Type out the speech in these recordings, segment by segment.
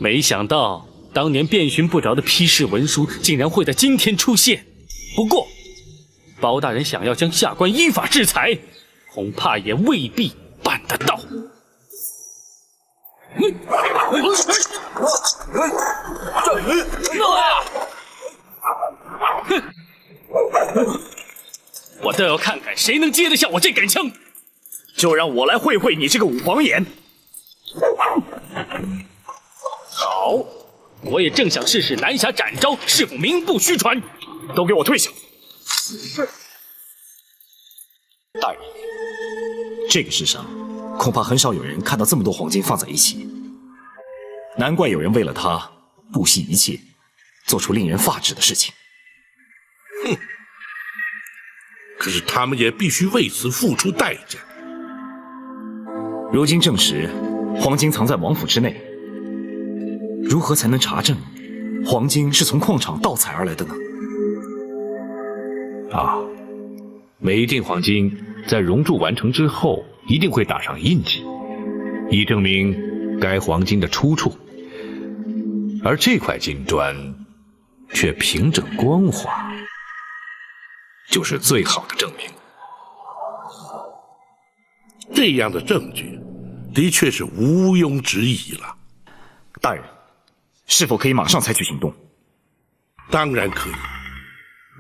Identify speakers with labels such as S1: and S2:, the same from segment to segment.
S1: 没想到当年遍寻不着的批示文书，竟然会在今天出现。不过，包大人想要将下官依法制裁，恐怕也未必办得到。我倒要看看谁能接得下我这杆枪。
S2: 就让我来会会你这个五黄眼。
S1: 好，我也正想试试南侠展昭是否名不虚传。
S2: 都给我退下！是。大人，这个世上恐怕很少有人看到这么多黄金放在一起，难怪有人为了他不惜一切，做出令人发指的事情。
S3: 哼！可是他们也必须为此付出代价。
S2: 如今证实黄金藏在王府之内，如何才能查证黄金是从矿场盗采而来的呢？
S4: 每一锭黄金在熔铸完成之后，一定会打上印记，以证明该黄金的出处。而这块金砖却平整光滑，就是最好的证明。
S3: 这样的证据的确是毋庸置疑了。
S2: 大人，是否可以马上采取行动？
S3: 当然可以，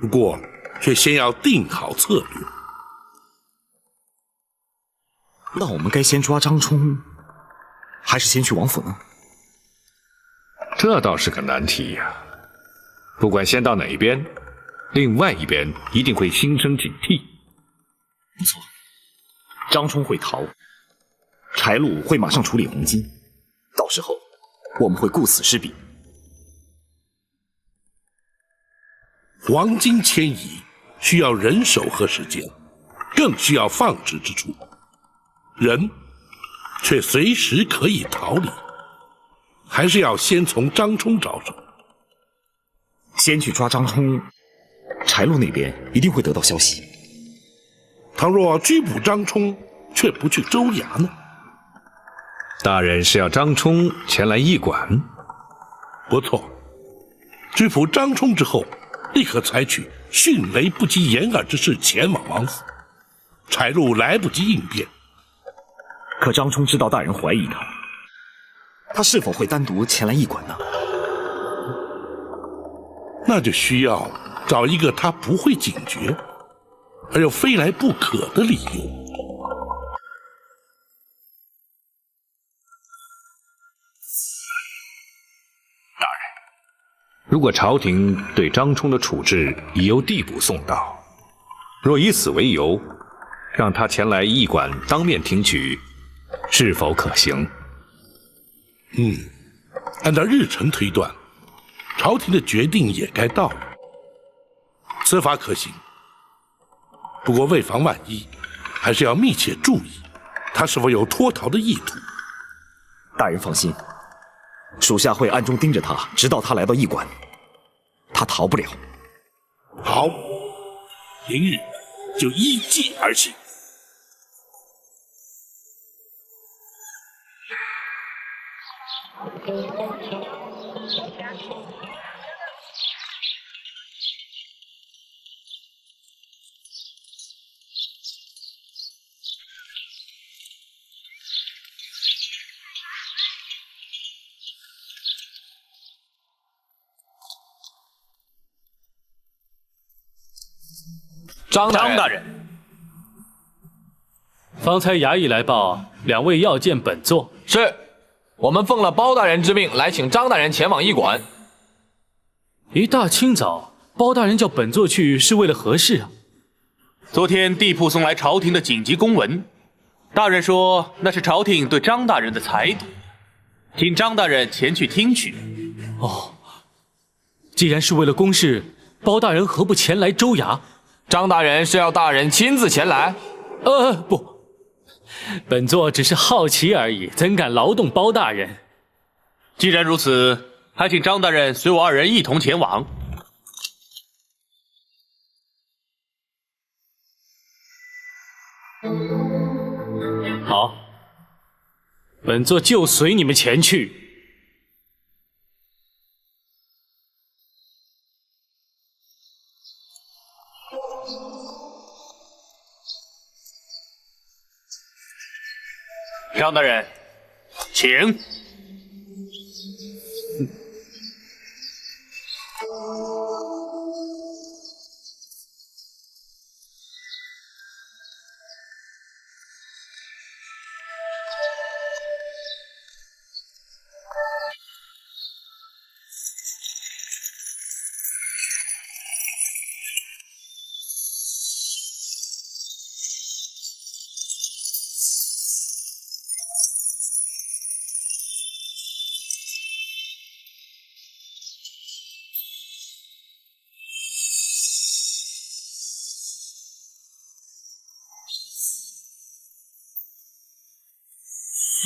S3: 不过却先要定好策略。
S2: 那我们该先抓张冲，还是先去王府呢？
S4: 这倒是个难题呀。不管先到哪一边，另外一边一定会心生警惕。
S2: 不错，张冲会逃，柴禄会马上处理黄金，到时候我们会顾此失彼。
S3: 黄金迁移需要人手和时间，更需要放置之处，人却随时可以逃离，还是要先从张冲着手。
S2: 先去抓张冲，柴禄那边一定会得到消息。
S3: 倘若拘捕张冲，却不去州衙呢？
S4: 大人是要张冲前来驿馆？
S3: 不错，拘捕张冲之后，立刻采取迅雷不及掩耳之势前往王府，柴禄来不及应变。
S2: 可张冲知道大人怀疑他，他是否会单独前来驿馆呢？
S3: 那就需要找一个他不会警觉，而又非来不可的理由。
S4: 如果朝廷对张冲的处置已由地补送到，若以此为由，让他前来驿馆当面听取，是否可行？
S3: 按照日程推断，朝廷的决定也该到了。此法可行，不过为防万一，还是要密切注意他是否有脱逃的意图。
S2: 大人放心，属下会暗中盯着他，直到他来到驿馆，他逃不了。
S3: 好，明日就依计而行。
S5: 张大人，
S1: 方才衙役来报，两位要见本座。
S5: 是，我们奉了包大人之命来请张大人前往驿馆。
S1: 一大清早，包大人叫本座去是为了何事啊？
S6: 昨天地铺送来朝廷的紧急公文，大人说那是朝廷对张大人的裁读，请张大人前去听取。
S1: 哦，既然是为了公事，包大人何不前来州衙？
S5: 张大人是要大人亲自前来？
S1: 不，本座只是好奇而已，怎敢劳动包大人？
S6: 既然如此，还请张大人随我二人一同前往。
S1: 好，本座就随你们前去。
S6: 张大人，请。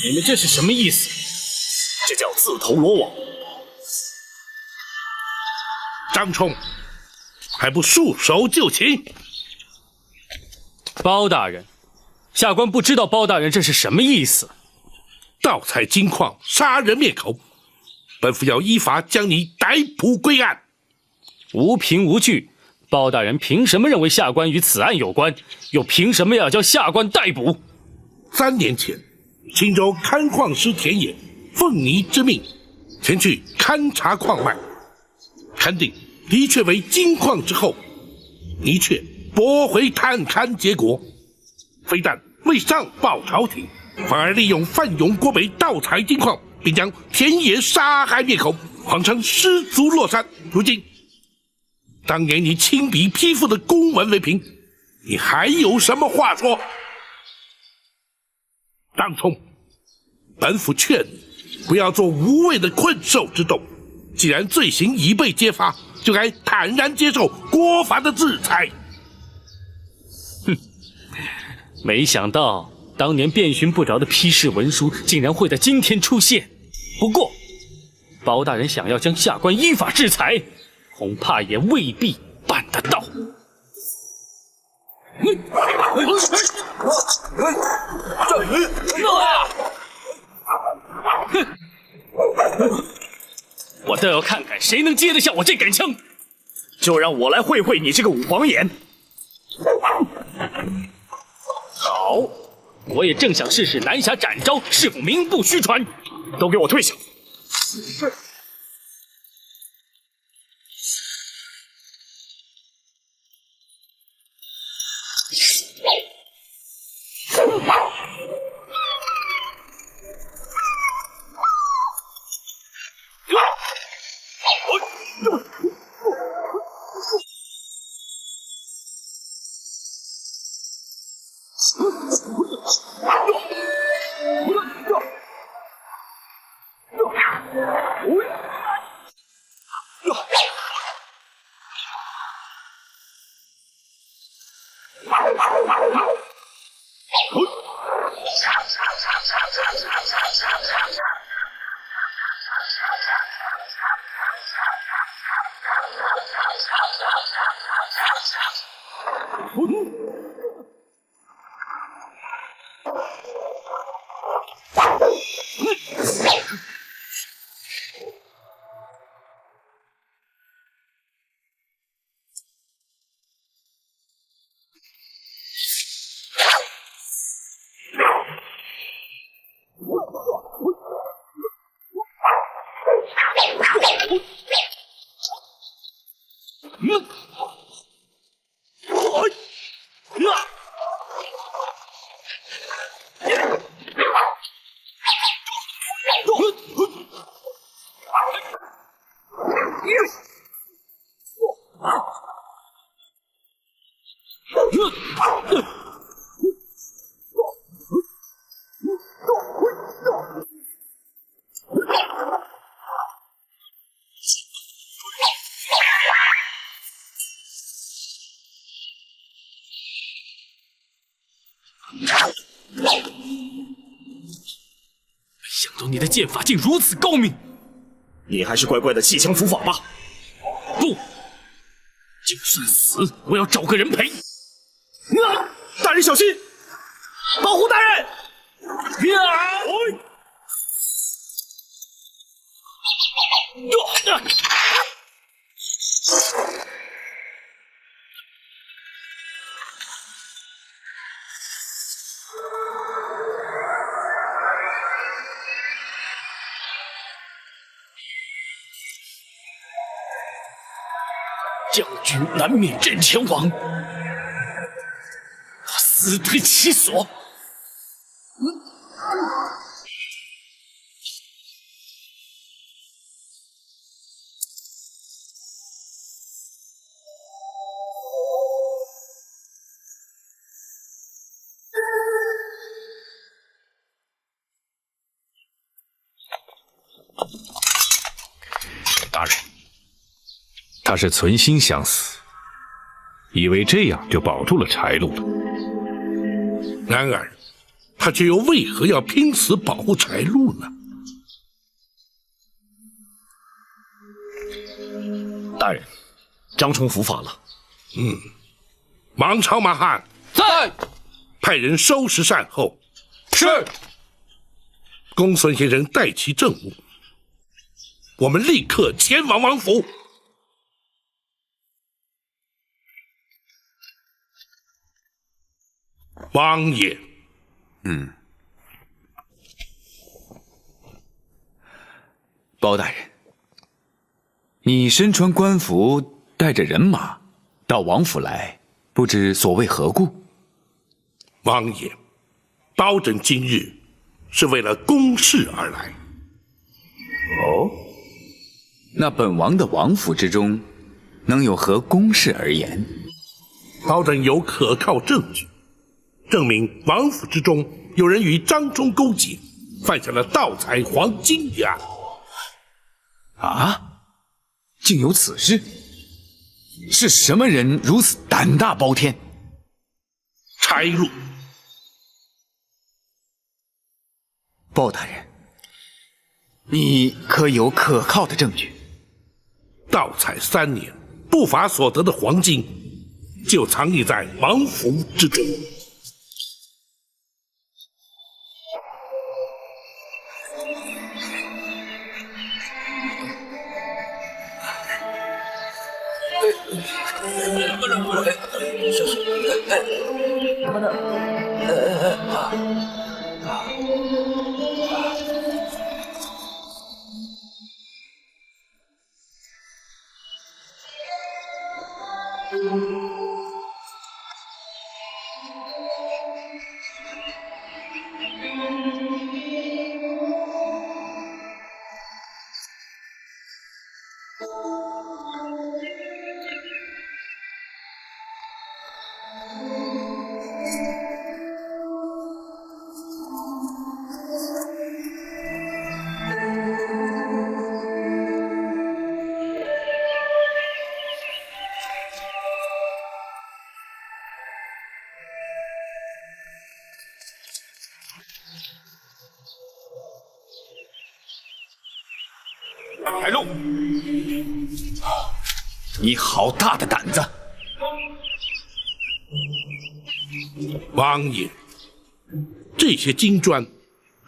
S2: 你们这是什么意思？这叫自投罗网。
S3: 张冲，还不束手就擒！
S1: 包大人，下官不知道包大人这是什么意思。
S3: 盗采金矿，杀人灭口，本府要依法将你逮捕归案。
S1: 无凭无据，包大人凭什么认为下官与此案有关？又凭什么要将下官逮捕
S3: 3年前，青州勘矿师田野奉你之命前去勘察矿脉，勘定的确为金矿之后，你却驳回探勘结果，非但未上报朝廷，反而利用范勇、郭北盗采金矿，并将田野杀害灭口，谎称失足落山。如今，当年你亲笔批复的公文为凭，你还有什么话说？张冲，本府劝你不要做无谓的困兽之斗。既然罪行已被揭发，就该坦然接受国法的制裁。
S1: 没想到当年遍寻不着的批示文书，竟然会在今天出现。不过，包大人想要将下官依法制裁，恐怕也未必办得到。我倒要看看谁能接得下我这杆枪。
S2: 就让我来会会你这个五黄眼。
S1: 好，我也正想试试南侠展昭是否名不虚传。
S2: 都给我退下！
S1: 想到你的剑法竟如此高明，
S2: 你还是乖乖的弃枪伏法吧。
S1: 不，就算死，我要找个人陪。
S2: 大人小心！保护大人！
S1: 将军难免阵前往，死推其所。
S4: 大人，他是存心想死，以为这样就保住了柴路了。
S3: 然而，他却又为何要拼死保护柴路呢？
S2: 大人，张冲伏法了。
S3: 王朝马汉
S5: 在，
S3: 派人收拾善后。
S5: 是。
S3: 公孙先生带齐政务，我们立刻前往王府。王爷，
S7: 包大人，你身穿官服，带着人马到王府来，不知所谓何故？
S3: 王爷，包拯今日是为了公事而来。
S7: 哦，那本王的王府之中，能有何公事而言？
S3: 包拯有可靠证据，证明王府之中有人与张冲勾结，犯下了盗采黄金一案。
S7: 啊，竟有此事？是什么人如此胆大包天？
S3: 柴路。
S7: 包大人，你可有可靠的证据？
S3: 盗采3年，不法所得的黄金，就藏匿在王府之中。
S7: 柴路，你好大的胆子！
S3: 王爷，这些金砖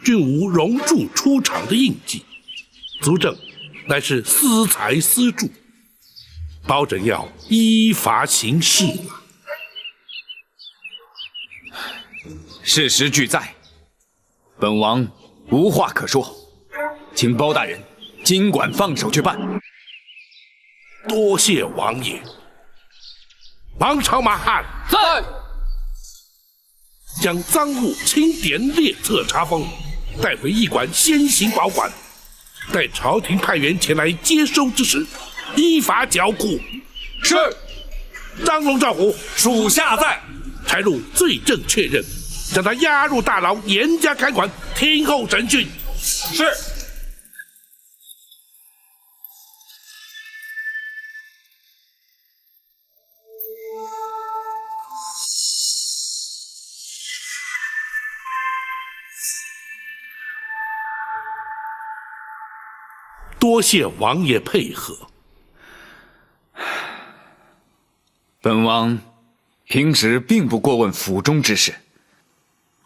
S3: 均无熔铸出厂的印记，足证乃是私财私铸。包拯要依法行事了。
S7: 事实俱在，本王无话可说，请包大人尽管放手去办。
S3: 多谢王爷。王朝马汉
S5: 在，
S3: 将赃物清点列册查封，带回驿馆先行保管，待朝廷派员前来接收之时，依法缴库。
S5: 是。
S3: 张龙赵虎，
S5: 属下在。
S3: 柴路罪证确认，将他押入大牢，严加看管，听候审讯。
S5: 是。
S3: 多谢王爷配合。
S7: 本王平时并不过问府中之事，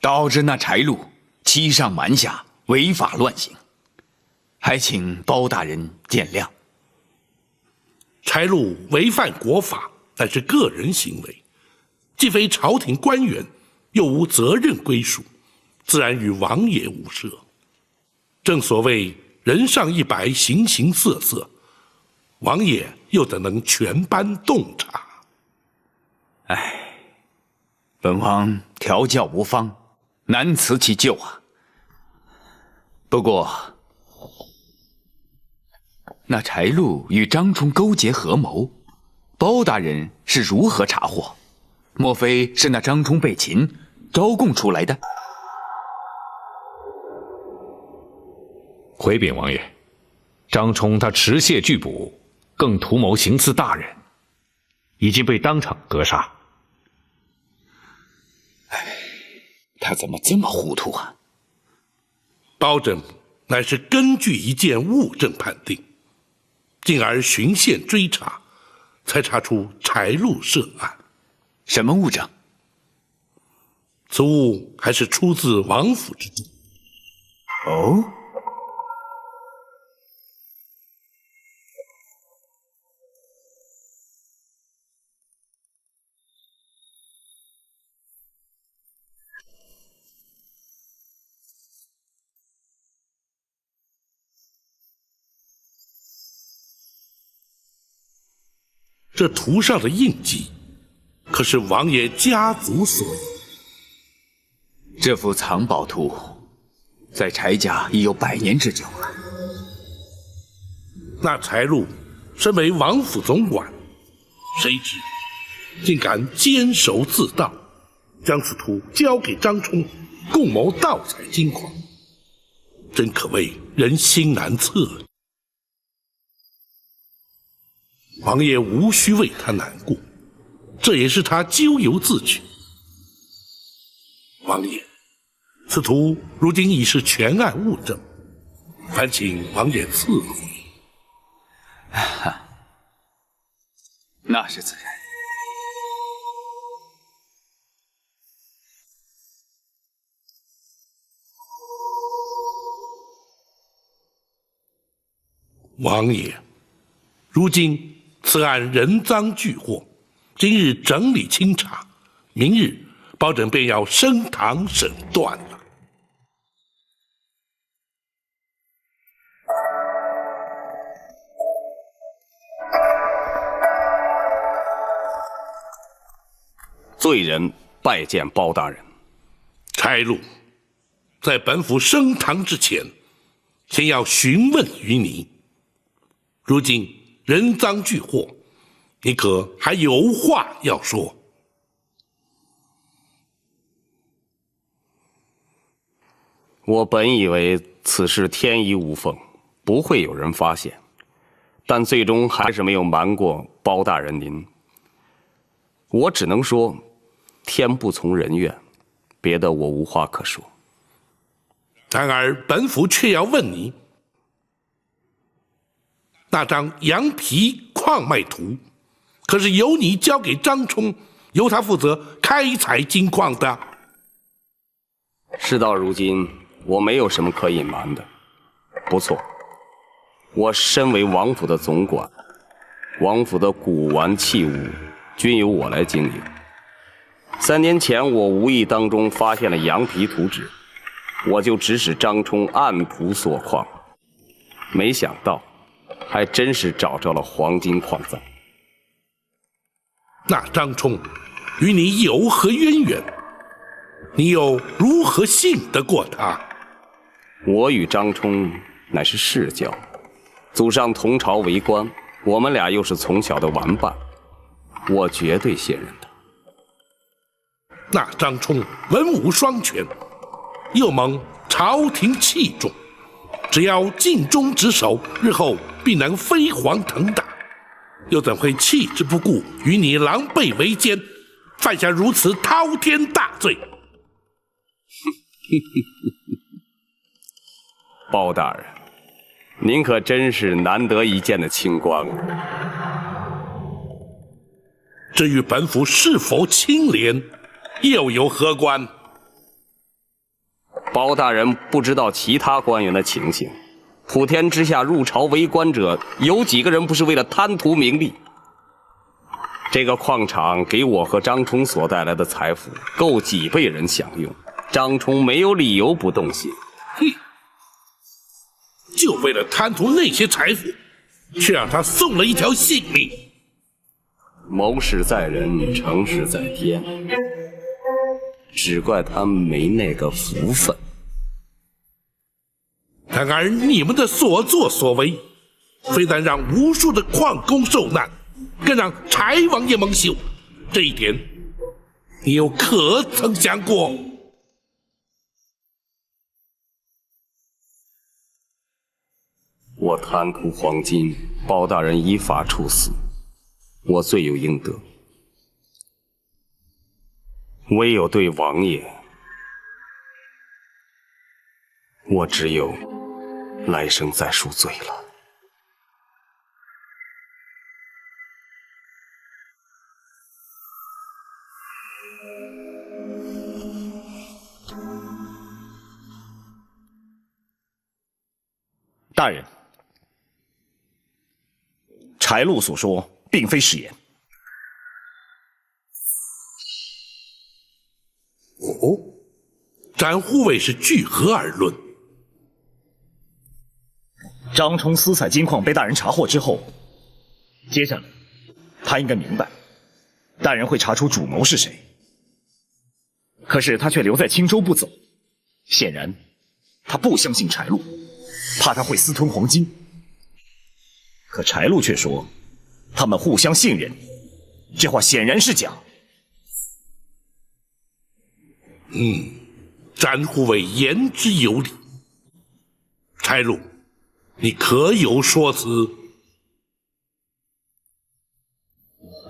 S7: 导致那柴路欺上瞒下，违法乱行，还请包大人见谅。
S3: 柴路违犯国法，但是个人行为，既非朝廷官员，又无责任归属，自然与王爷无涉。正所谓人上100，形形色色，王爷又怎能全班洞察？
S7: 本王调教无方，难辞其咎啊。不过，那柴禄与张冲勾结合谋，包大人是如何查获？莫非是那张冲被擒，招供出来的？
S4: 回禀王爷，张冲他持械拒捕，更图谋行刺大人，已经被当场格杀。
S7: 他怎么这么糊涂啊？
S3: 包拯乃是根据一件物证判定，进而循线追查，才查出柴禄涉案。
S7: 什么物证？
S3: 此物还是出自王府之中。
S7: 哦，
S3: 这图上的印记，可是王爷家族所有。
S7: 这幅藏宝图，在柴家已有100年之久了。
S3: 那柴禄身为王府总管，谁知竟敢监守自盗，将此图交给张冲，共谋盗采金矿，真可谓人心难测。王爷无需为他难过，这也是他咎由自取。王爷，此图如今已是全案物证，烦请王爷赐回。
S7: 那是自然。
S3: 王爷，如今此案人赃俱获，今日整理清查，明日包拯便要升堂审断了。
S8: 罪人拜见包大人。
S3: 柴禄，在本府升堂之前，先要询问于你。如今人赃俱获，你可还有话要说？
S8: 我本以为此事天衣无缝，不会有人发现，但最终还是没有瞒过包大人您。我只能说，天不从人愿，别的我无话可说。
S3: 然而本府却要问你，那张羊皮矿脉图，可是由你交给张冲，由他负责开采金矿的？
S8: 事到如今，我没有什么可隐瞒的。不错，我身为王府的总管，王府的古玩器物均由我来经营。3年前，我无意当中发现了羊皮图纸，我就指使张冲按图索矿，没想到还真是找着了黄金矿藏。
S3: 那张冲与你有何渊源？你又如何信得过他？
S8: 我与张冲乃是世交，祖上同朝为官，我们俩又是从小的玩伴，我绝对信任他。
S3: 那张冲文武双全，又蒙朝廷器重，只要尽忠职守，日后必能飞黄腾达，又怎会弃之不顾，与你狼狈为奸，犯下如此滔天大罪？
S8: 包大人，您可真是难得一见的清官啊！
S3: 这与本府是否清廉，又有何关？
S8: 包大人不知道其他官员的情形，普天之下入朝为官者，有几个人不是为了贪图名利？这个矿场给我和张冲所带来的财富，够几辈人享用。张冲没有理由不动心。
S3: 就为了贪图那些财富，却让他送了一条性命。
S8: 谋事在人，成事在天，只怪他没那个福分。
S3: 然而你们的所作所为，非但让无数的矿工受难，更让柴王爷蒙羞。这一点，你又可曾想过？
S8: 我贪图黄金，包大人依法处死，我罪有应得。唯有对王爷，我只有来生再赎罪了。
S2: 大人，柴禄所说并非实言。
S3: 哦，展护卫是据何而论？
S2: 张冲私采金矿被大人查获之后，接下来他应该明白，大人会查出主谋是谁。可是他却留在青州不走，显然他不相信柴禄，怕他会私吞黄金。可柴禄却说他们互相信任，这话显然是假。
S3: 展护卫言之有理。柴禄，你可有说辞？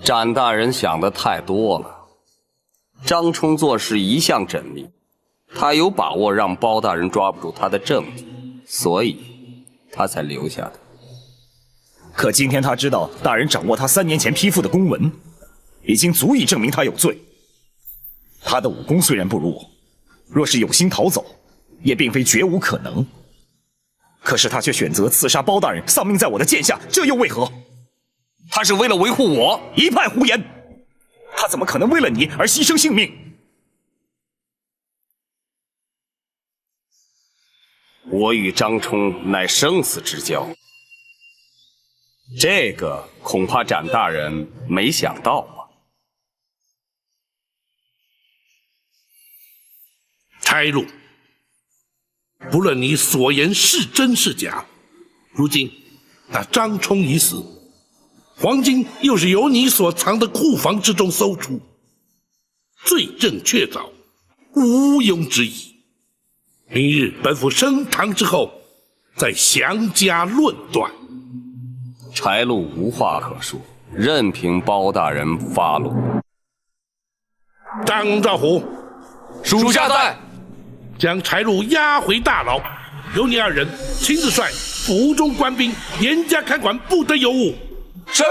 S8: 展大人想的太多了。张冲做事一向缜密，他有把握让包大人抓不住他的证据，所以他才留下的。
S2: 可今天他知道大人掌握他3年前批复的公文，已经足以证明他有罪。他的武功虽然不如我，若是有心逃走，也并非绝无可能。可是他却选择刺杀包大人，丧命在我的剑下，这又为何？
S8: 他是为了维护我？
S2: 一派胡言！他怎么可能为了你而牺牲性命？
S8: 我与张冲乃生死之交，这个恐怕展大人没想到吧？
S3: 柴禄，不论你所言是真是假，如今那张冲已死，黄金又是由你所藏的库房之中搜出，罪证确凿，毋庸置疑。明日本府升堂之后，再详加论断。
S8: 柴禄无话可说，任凭包大人发落。
S3: 张兆虎，
S5: 属下在。
S3: 将柴禄押回大牢，由你2人亲自率府中官兵严加看管，不得有误。
S5: 是。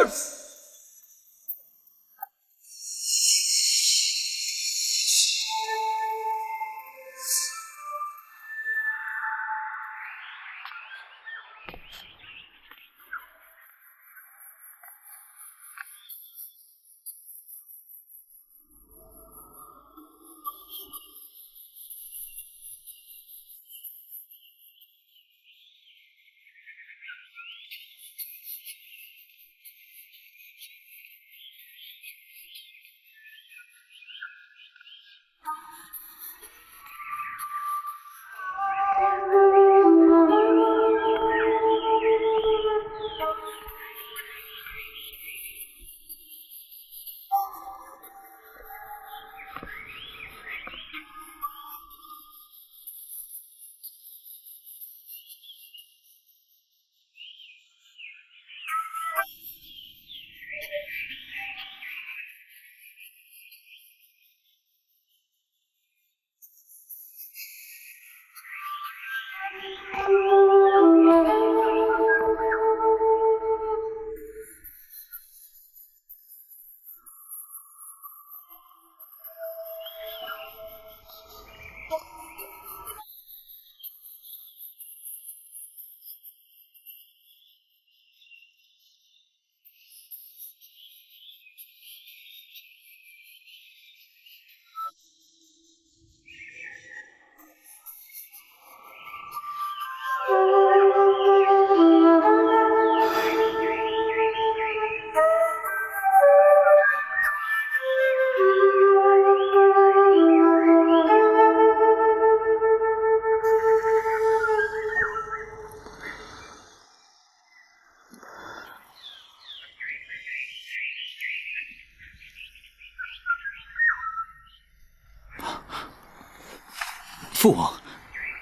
S7: 父王，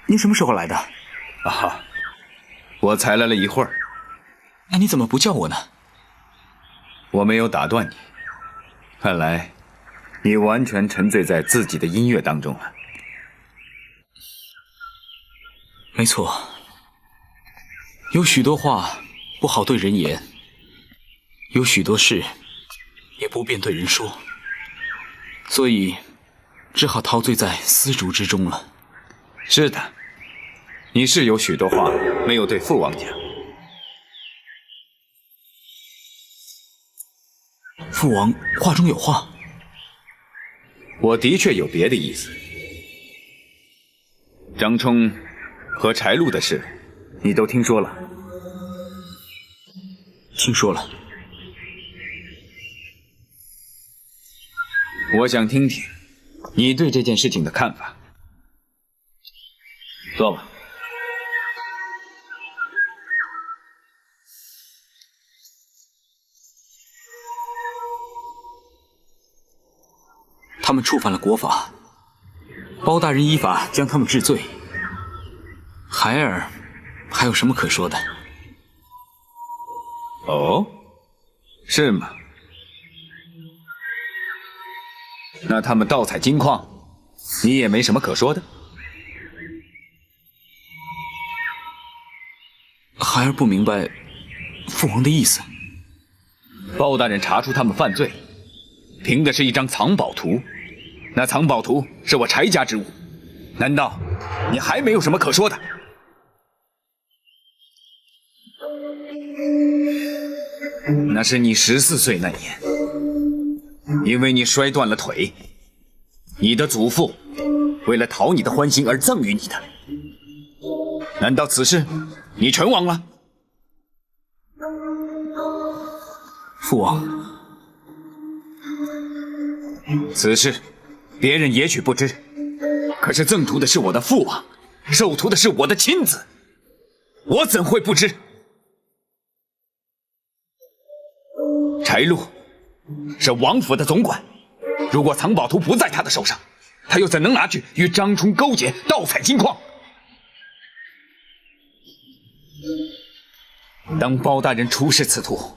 S7: 您什么时候来的？
S2: 啊，我才来了一会儿。
S7: 那你怎么不叫我呢？
S2: 我没有打断你，看来你完全沉醉在自己的音乐当中了。
S7: 没错，有许多话不好对人言，有许多事也不便对人说，所以只好陶醉在丝竹之中了。
S2: 是的，你是有许多话没有对父王讲。
S7: 父王话中有话。
S2: 我的确有别的意思。张冲和柴路的事，你都听说了？
S7: 听说了。
S2: 我想听听你对这件事情的看法。坐吧。
S7: 他们触犯了国法，包大人依法将他们治罪。孩儿还有什么可说的？
S2: 哦，是吗？那他们盗采金矿，你也没什么可说的？
S7: 孩儿不明白父王的意思。
S2: 包大人查出他们犯罪，凭的是一张藏宝图。那藏宝图是我柴家之物，难道你还没有什么可说的？那是你14岁那年，因为你摔断了腿，你的祖父为了讨你的欢心而赠予你的。难道此事你全忘了？
S7: 父王，
S2: 此事别人也许不知，可是赠图的是我的父王，受图的是我的亲子，我怎会不知？柴路是王府的总管，如果藏宝图不在他的手上，他又怎能拿去与张冲勾结盗采金矿？当包大人出示此图，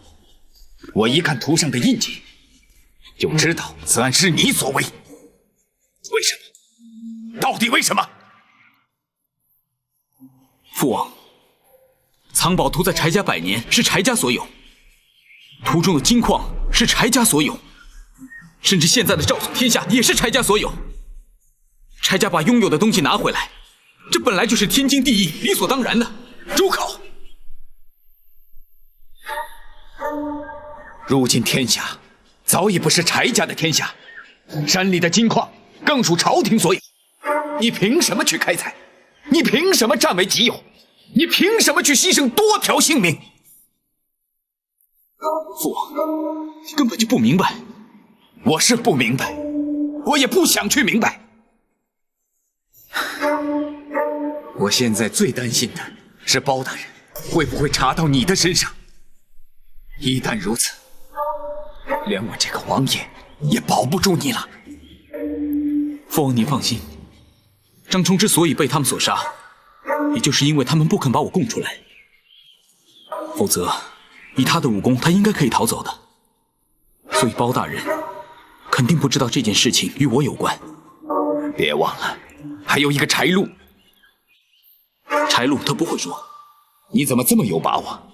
S2: 我一看图上的印记，就知道此案是你所为。为什么？到底为什么？
S7: 父王，藏宝图在柴家100年，是柴家所有。图中的金矿是柴家所有，甚至现在的赵宋天下也是柴家所有。柴家把拥有的东西拿回来，这本来就是天经地义、理所当然的。住口！
S2: 如今天下早已不是柴家的天下，山里的金矿更属朝廷所有。你凭什么去开采？你凭什么占为己有？你凭什么去牺牲多条性命？
S7: 父王，你根本就不明白。
S2: 我是不明白，我也不想去明白。我现在最担心的是包大人会不会查到你的身上。一旦如此，连我这个王爷也保不住你了。
S7: 父王您放心，张冲之所以被他们所杀，也就是因为他们不肯把我供出来。否则以他的武功，他应该可以逃走的。所以包大人肯定不知道这件事情与我有关。
S2: 别忘了，还有一个柴路。
S7: 柴路他不会说。
S2: 你怎么这么有把握？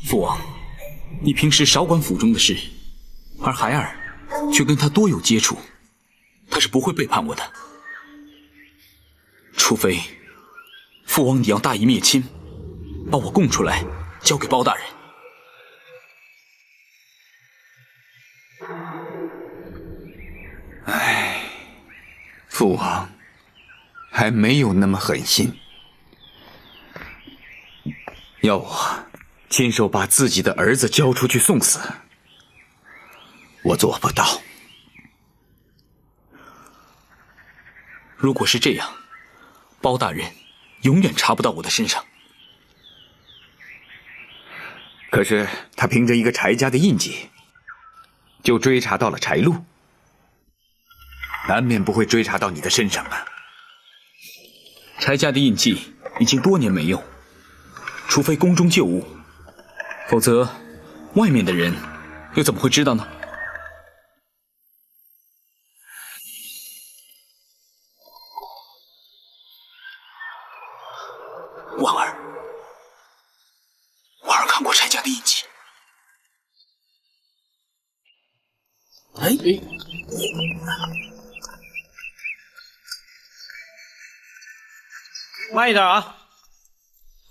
S7: 父王，你平时少管府中的事，而孩儿却跟他多有接触，他是不会背叛我的。除非父王你要大义灭亲，把我供出来交给包大人。
S2: 唉，父王还没有那么狠心。要我亲手把自己的儿子交出去送死，我做不到。
S7: 如果是这样，包大人永远查不到我的身上。
S2: 可是他凭着一个柴家的印记，就追查到了柴路，难免不会追查到你的身上啊。
S7: 柴家的印记已经多年没用，除非宫中旧物，否则外面的人又怎么会知道呢？婉儿，婉儿看过柴家的印记。哎，
S9: 慢一点啊！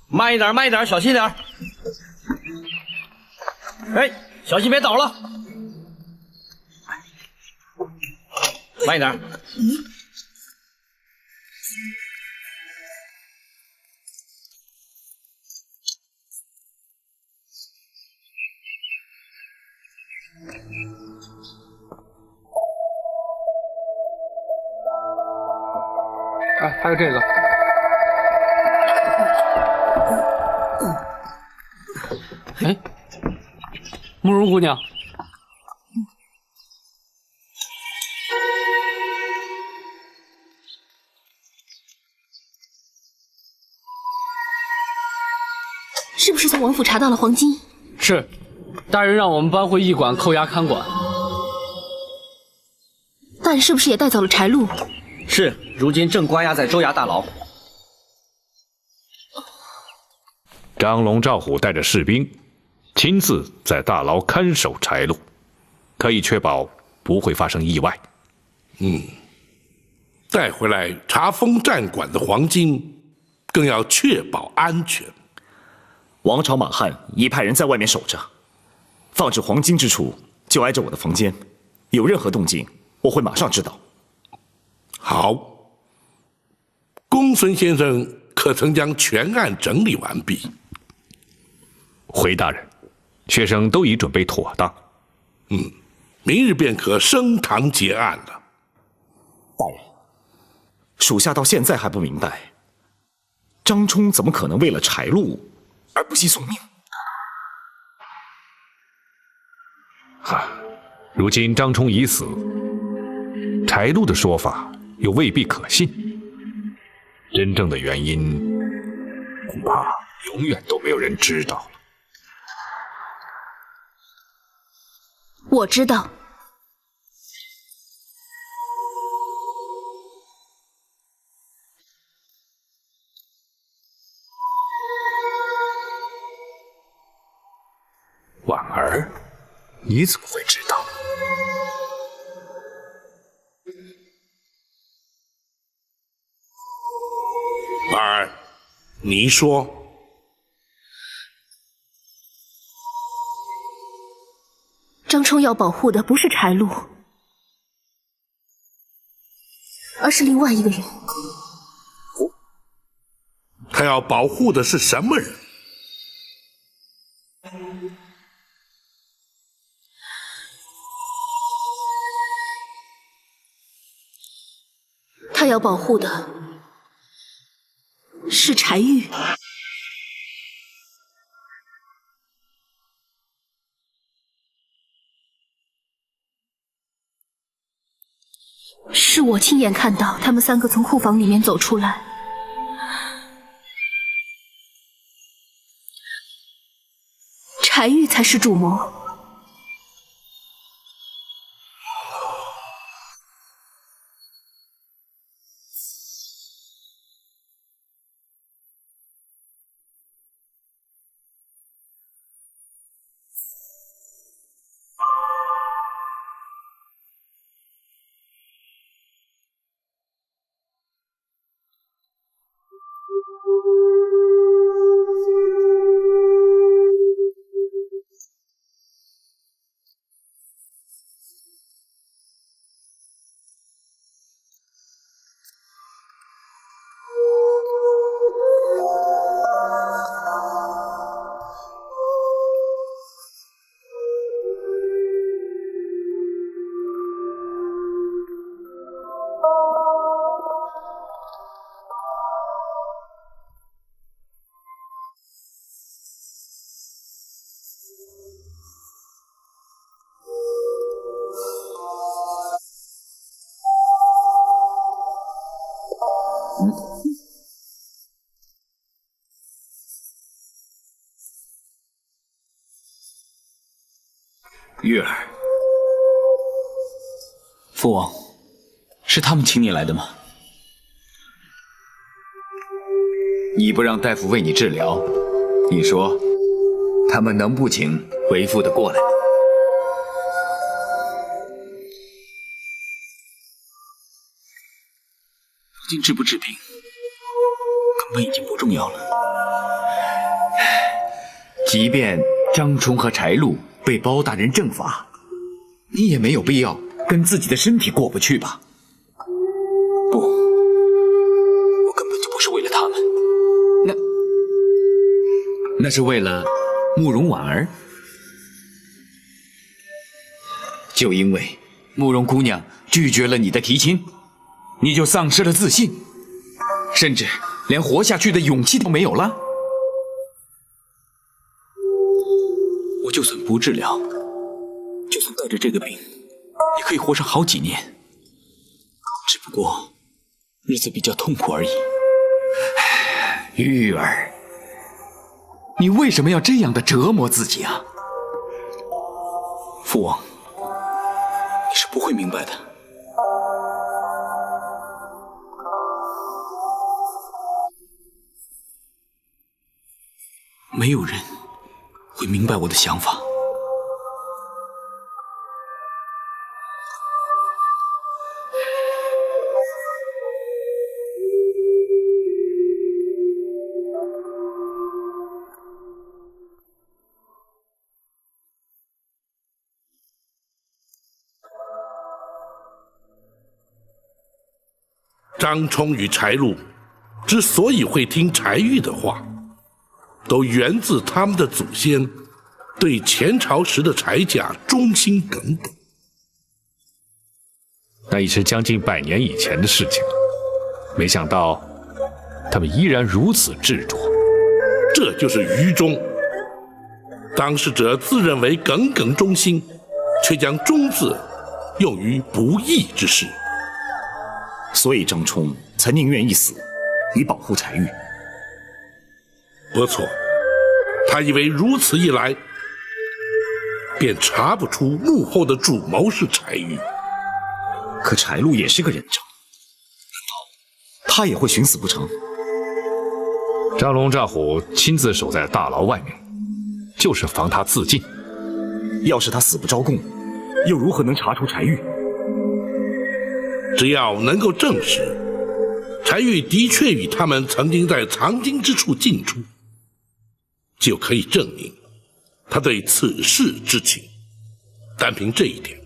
S9: 慢一点，慢一点，小心点。哎，小心别倒了。慢一点。
S5: 哎，还有这个。
S1: 哎，慕容姑娘，
S10: 是不是从王府查到了黄金？
S1: 是，大人让我们搬回驿馆扣押看管。
S10: 大人是不是也带走了柴禄？
S9: 是，如今正关押在州衙大牢。
S4: 张龙赵虎带着士兵，亲自在大牢看守柴禄，可以确保不会发生意外。
S3: 带回来查封战馆的黄金，更要确保安全。
S2: 王朝马汉已派人在外面守着，放置黄金之处就挨着我的房间，有任何动静，我会马上知道。
S3: 好，公孙先生可曾将全案整理完毕？
S4: 回大人，学生都已准备妥当。
S3: 明日便可升堂结案了。
S2: 大人，属下到现在还不明白，张冲怎么可能为了柴禄而不惜送命？
S4: 如今张冲已死，柴禄的说法又未必可信，真正的原因恐怕永远都没有人知道。
S10: 我知道。
S4: 婉儿，你怎么会知道？
S3: 婉儿，你说。
S10: 张冲要保护的不是柴禄，而是另外一个人。
S3: 他要保护的是什么人？
S10: 他要保护的是柴玉。是我亲眼看到他们三个从库房里面走出来，柴玉才是主谋。
S7: 玉儿，父王，是他们请你来的吗？你不让大夫为你治疗，你说他们能不请为父的过来？如今治不治病，根本已经不重要了。即便张冲和柴禄被包大人正法，你也没有必要跟自己的身体过不去吧？不，我根本就不是为了他们，那是为了慕容婉儿。就因为慕容姑娘拒绝了你的提亲，你就丧失了自信，甚至连活下去的勇气都没有了。我就算不治疗，就算带着这个病，也可以活上好几年，只不过日子比较痛苦而已。玉儿，你为什么要这样的折磨自己啊？父王，你是不会明白的。没有人会明白我的想法。
S3: 张冲与柴禄之所以会听柴玉的话，都源自他们的祖先对前朝时的柴家忠心耿耿。
S4: 那已是将近100年以前的事情了，没想到他们依然如此执着。
S3: 这就是愚忠。当事者自认为耿耿忠心，却将忠字用于不义之事。
S2: 所以张冲才宁愿一死，以保护柴玉。
S3: 不错，他以为如此一来，便查不出幕后的主谋是柴玉。
S2: 可柴禄也是个人证，难道他也会寻死不成？
S4: 张龙赵虎亲自守在大牢外面，就是防他自尽。
S2: 要是他死不招供，又如何能查出柴玉？
S3: 只要能够证实柴玉的确与他们曾经在藏经之处进出，就可以证明他对此事知情，单凭这一点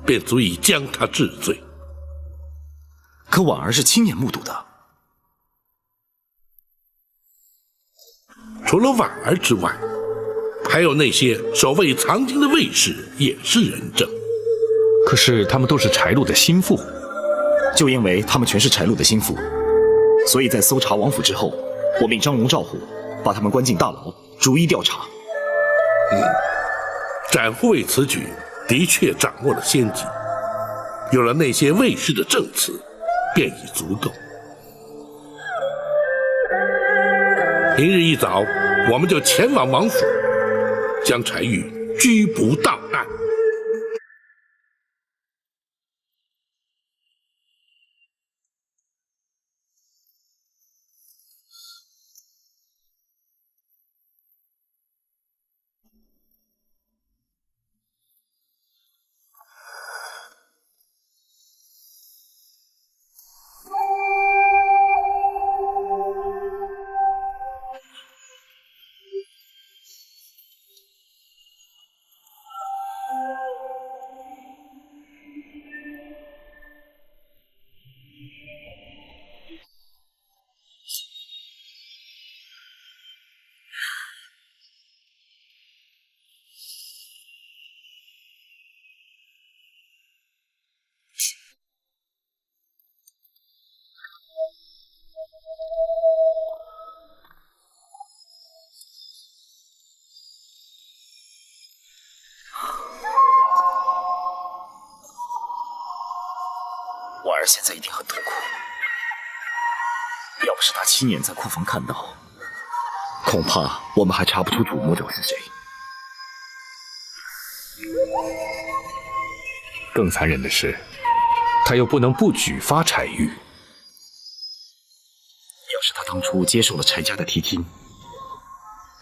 S3: 便足以将他治罪。
S2: 可婉儿是亲眼目睹的。
S3: 除了婉儿之外，还有那些守卫藏经的卫士也是人证。
S4: 可是他们都是柴禄的心腹。
S2: 就因为他们全是柴禄的心腹，所以在搜查王府之后，我命张龙赵虎把他们关进大牢，逐一调查。
S3: 展护卫此举的确掌握了先机，有了那些卫士的证词，便已足够。明日一早，我们就前往王府，将柴玉拘捕到案。
S2: 婉儿现在一定很痛苦，要不是她亲眼在库房看到，恐怕我们还查不出主谋者是谁。
S4: 更残忍的是，他又不能不举发柴玉。
S2: 要是他当初接受了柴家的提亲，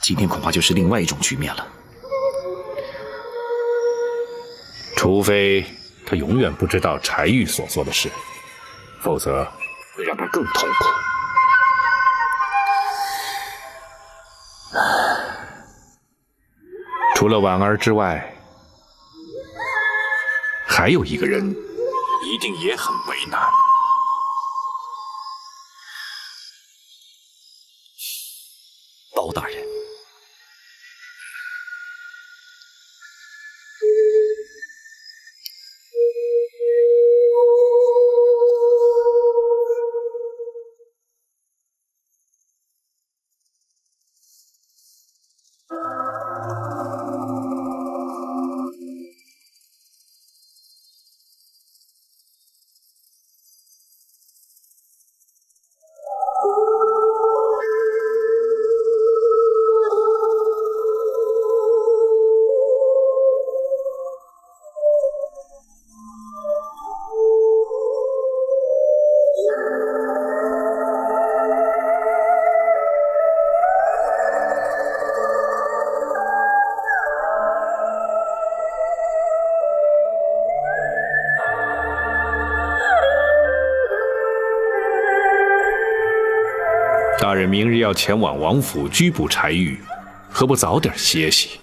S2: 今天恐怕就是另外一种局面了。
S4: 除非他永远不知道柴玉所做的事，否则会让他更痛苦。除了婉儿之外，还有一个人一定也很为难。
S2: 包大人，
S4: 大人明日要前往王府拘捕柴玉，何不早点歇息？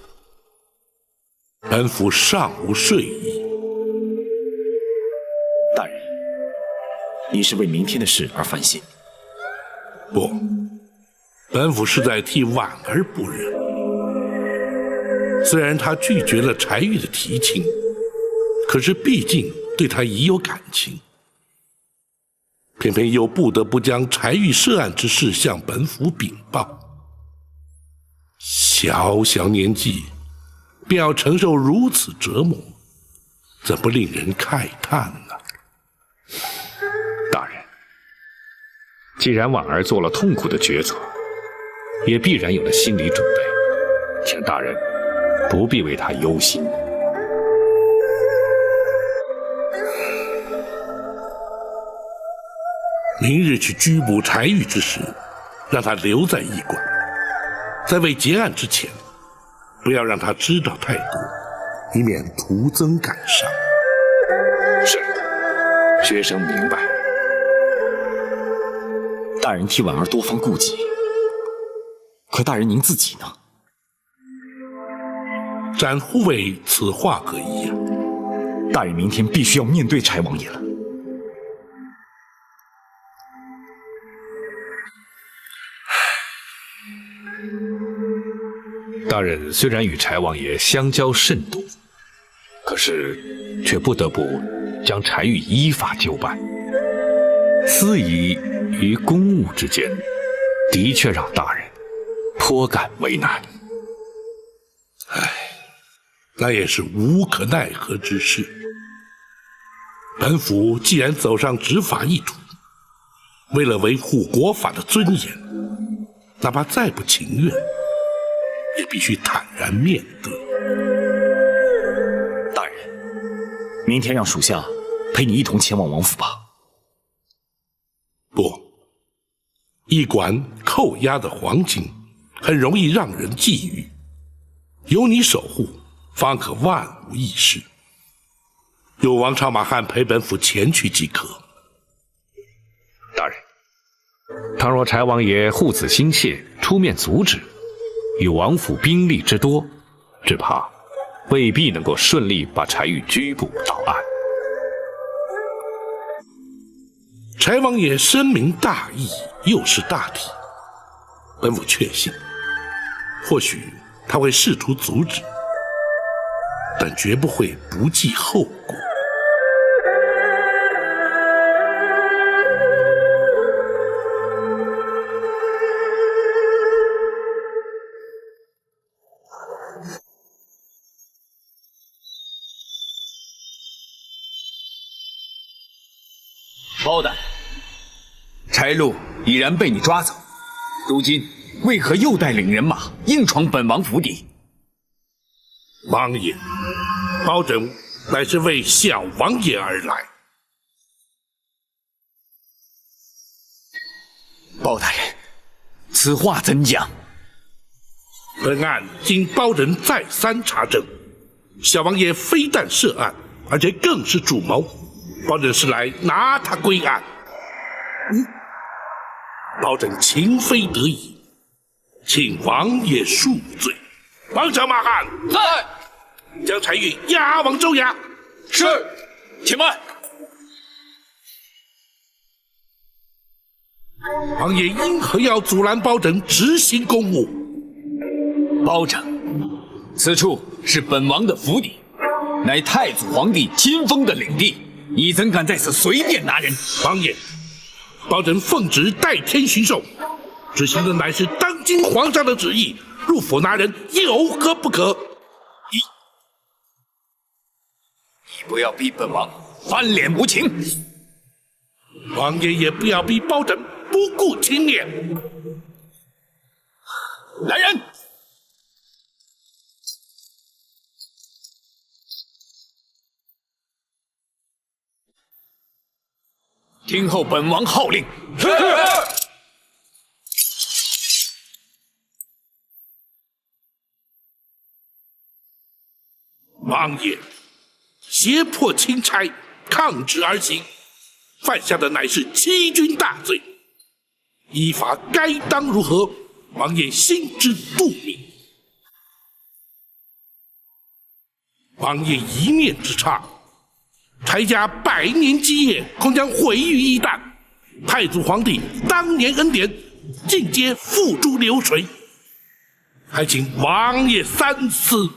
S3: 本府尚无睡意。
S2: 大人，你是为明天的事而烦心？
S3: 不，本府是在替婉儿不忍。虽然她拒绝了柴玉的提亲，可是毕竟对他已有感情。偏偏又不得不将柴玉涉案之事向本府禀报。小小年纪，便要承受如此折磨，怎不令人慨叹呢？
S4: 大人，既然婉儿做了痛苦的抉择，也必然有了心理准备，请大人不必为她忧心。
S3: 明日去拘捕柴玉之时，让他留在驿馆，在未结案之前，不要让他知道太多，以免徒增感伤。
S4: 是，学生明白。
S2: 大人替婉儿多方顾忌，可大人您自己呢？
S3: 展护卫此话何意呀？
S2: 大人明天必须要面对柴王爷了。
S4: 大人虽然与柴王爷相交甚笃，可是却不得不将柴玉依法就办。司仪与公务之间，的确让大人颇感为难。
S3: 唉，那也是无可奈何之事。本府既然走上执法一途，为了维护国法的尊严，哪怕再不情愿，也必须坦然面对。
S2: 大人，明天让属下陪你一同前往王府吧。
S3: 不，驿馆扣押的黄金很容易让人觊觎，有你守护，方可万无一失。有王朝马汉陪本府前去即可。
S4: 大人，倘若柴王爷护子心切，出面阻止，以王府兵力之多，只怕未必能够顺利把柴玉拘捕到案。
S3: 柴王爷深明大义，又识大体，本府确信，或许他会试图阻止，但绝不会不计后果。
S7: 包大人，柴禄已然被你抓走，如今为何又带领人马硬闯本王府邸？
S3: 王爷，包拯乃是为小王爷而来。
S7: 包大人，此话怎讲？
S3: 本案经包拯再三查证，小王爷非但涉案，而且更是主谋。包拯是来拿他归案。包拯情非得已，请王爷恕罪。王朝马汉
S5: 在，
S3: 将柴玉押往州衙。
S5: 是，
S7: 且慢。
S3: 王爷因何要阻拦包拯执行公务？
S7: 包拯，此处是本王的府邸，乃太祖皇帝亲封的领地，你怎敢在此随便拿人？
S3: 王爷，包拯奉旨代天巡狩，执行的乃是当今皇上的旨意，入府拿人有何不可？
S7: 你不要逼本王翻脸无情，
S3: 王爷也不要逼包拯不顾情面。
S7: 来人！听候本王号令。
S5: 是。
S3: 王爷，胁迫钦差，抗旨而行，犯下的乃是欺君大罪，依法该当如何？王爷心知肚明。王爷一念之差，柴家100年基业恐将毁于一旦，太祖皇帝当年恩典尽皆付诸流水，还请王爷三思。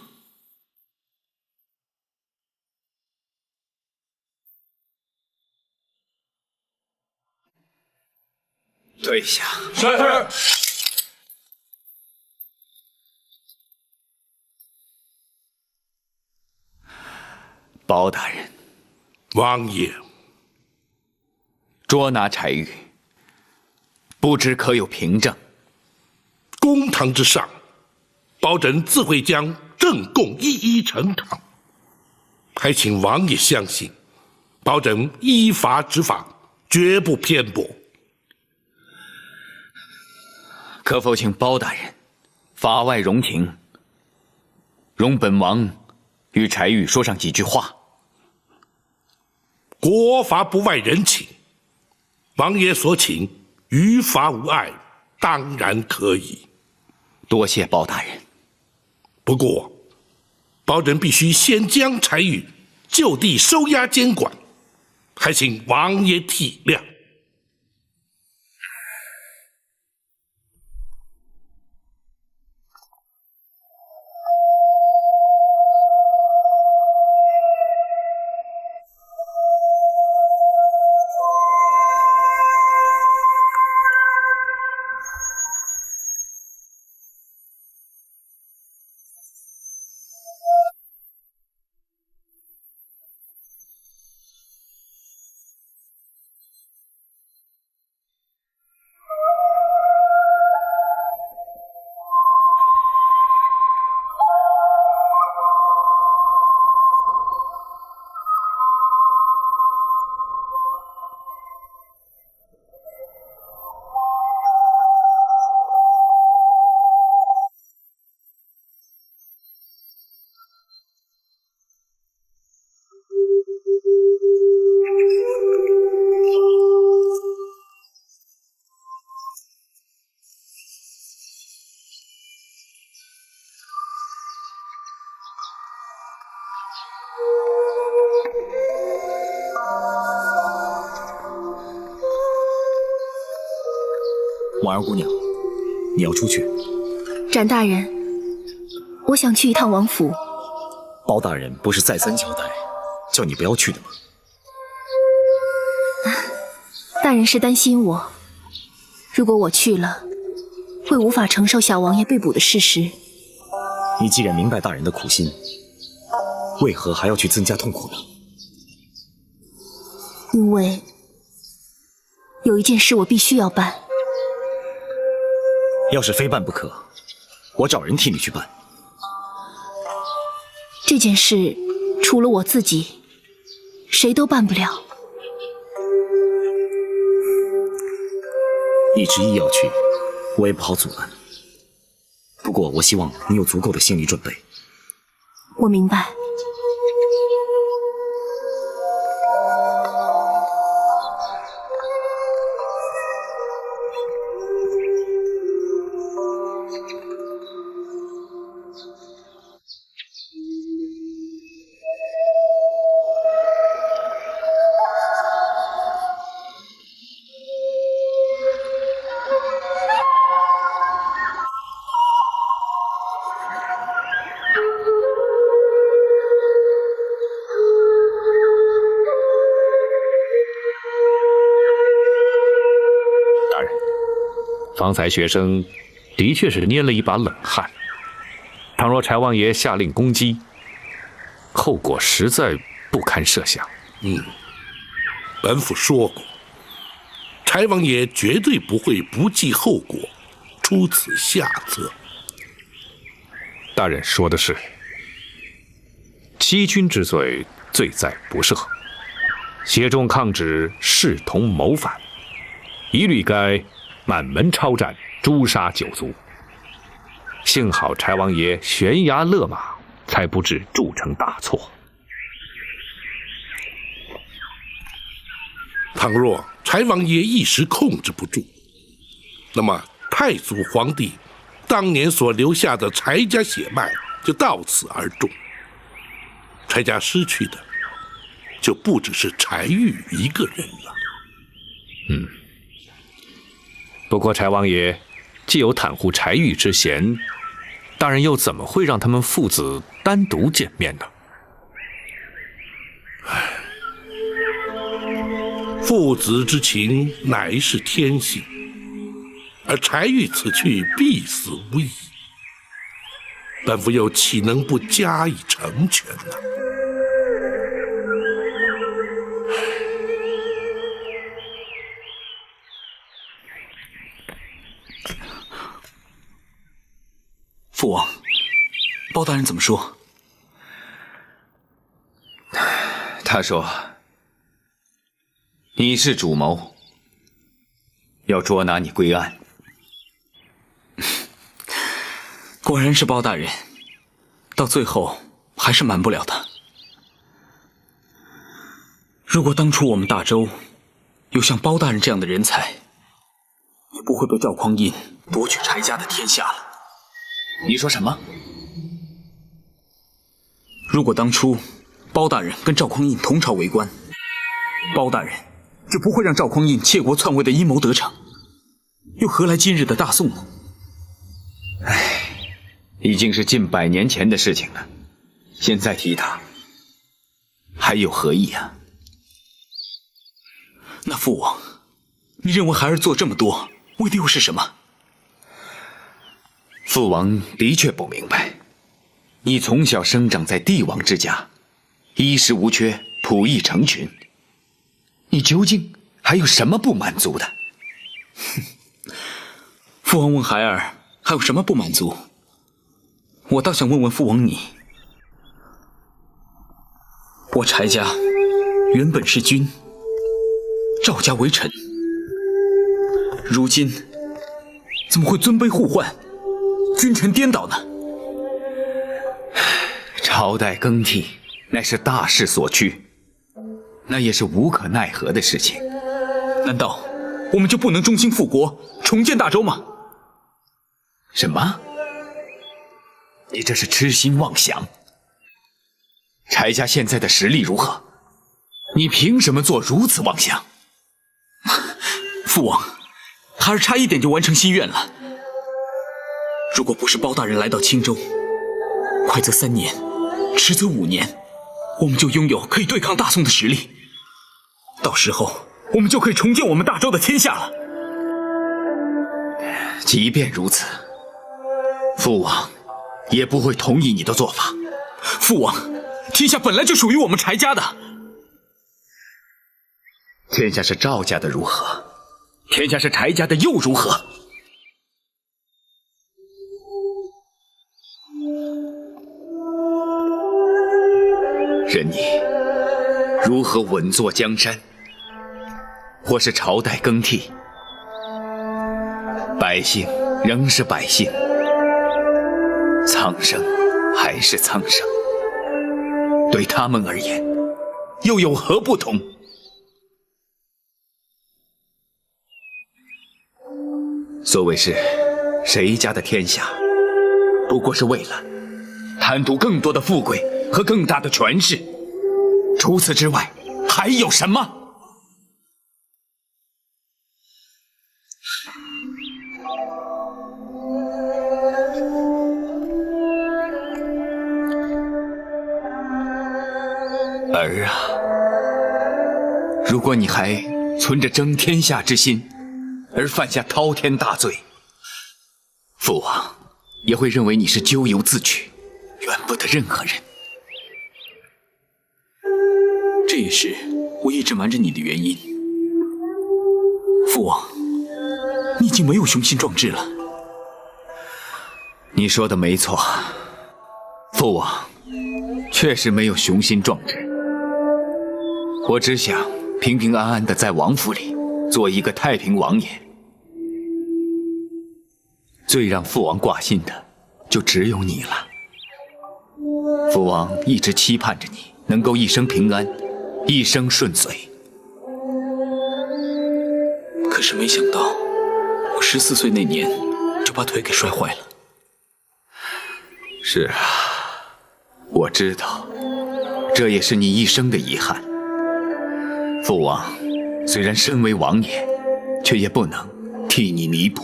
S7: 退下。
S5: 是。
S7: 包大人，
S3: 王爷，
S7: 捉拿柴玉，不知可有凭证？
S3: 公堂之上，包拯自会将证供一一呈堂，还请王爷相信，包拯依法执法，绝不偏颇。
S7: 可否请包大人法外容情，容本王与柴玉说上几句话？
S3: 国法不外人情，王爷所请于法无碍，当然可以。
S7: 多谢包大人。
S3: 不过，包拯必须先将柴玉就地收押监管，还请王爷体谅。
S2: 婉儿姑娘，你要出去。
S10: 展大人，我想去一趟王府。
S2: 包大人不是再三交代，叫你不要去的吗？
S10: 大人是担心我，如果我去了，会无法承受小王爷被捕的事实。
S2: 你既然明白大人的苦心，为何还要去增加痛苦呢？
S10: 因为有一件事我必须要办。
S2: 要是非办不可，我找人替你去办。
S10: 这件事除了我自己，谁都办不了。
S2: 你执意要去，我也不好阻拦。不过，我希望你有足够的心理准备。
S10: 我明白。
S4: 方才学生的确是捏了一把冷汗。倘若柴王爷下令攻击，后果实在不堪设想。
S3: 本府说过，柴王爷绝对不会不计后果，出此下策。
S4: 大人说的是，欺君之罪，罪在不赦；协众抗旨，视同谋反，一律该满门抄斩，诛杀九族。幸好柴王爷悬崖勒马，才不致铸成大错。
S3: 倘若柴王爷一时控制不住，那么太祖皇帝当年所留下的柴家血脉就到此而终。柴家失去的就不只是柴玉一个人了。
S4: 不过柴王爷既有袒护柴玉之嫌，大人又怎么会让他们父子单独见面呢？
S3: 父子之情乃是天性，而柴玉此去必死无疑，本府又岂能不加以成全呢？
S7: 父王，包大人怎么说？他说：“你是主谋，要捉拿你归案。”果然是包大人，到最后还是瞒不了他。如果当初我们大周有像包大人这样的人才，也不会被赵匡胤夺取柴家的天下了。你说什么？如果当初包大人跟赵匡胤同朝为官，包大人就不会让赵匡胤窃国篡位的阴谋得逞，又何来今日的大宋呢？已经是近100年前的事情了，现在提他，还有何意啊？那父王，你认为孩儿做这么多，为的又是什么？父王的确不明白，你从小生长在帝王之家，衣食无缺，仆役成群，你究竟还有什么不满足的？父王问孩儿还有什么不满足，我倒想问问父王你。我柴家原本是君，赵家为臣，如今怎么会尊卑互换，君臣颠倒呢？朝代更替乃是大势所趋，那也是无可奈何的事情。难道我们就不能忠心复国，重建大周吗？什么？你这是痴心妄想。柴家现在的实力如何？你凭什么做如此妄想？父王，孩儿差一点就完成心愿了。如果不是包大人来到青州，快则3年，迟则5年，我们就拥有可以对抗大宋的实力。到时候，我们就可以重建我们大周的天下了。即便如此，父王也不会同意你的做法。父王，天下本来就属于我们柴家的。天下是赵家的如何？天下是柴家的又如何？任你如何稳坐江山，或是朝代更替，百姓仍是百姓，苍生还是苍生，对他们而言又有何不同？所谓是谁家的天下，不过是为了贪图更多的富贵和更大的权势，除此之外还有什么？儿啊，如果你还存着争天下之心，而犯下滔天大罪，父王也会认为你是咎由自取，怨不得任何人。
S11: 这也是我一直瞒着你的原因。父王，你已经没有雄心壮志了。
S7: 你说的没错，父王确实没有雄心壮志。我只想平平安安的在王府里做一个太平王爷。最让父王挂心的就只有你了。父王一直期盼着你能够一生平安，一生顺遂。
S11: 可是没想到，我14岁那年就把腿给摔坏了。
S7: 是啊，我知道，这也是你一生的遗憾。父王虽然身为王爷，却也不能替你弥补。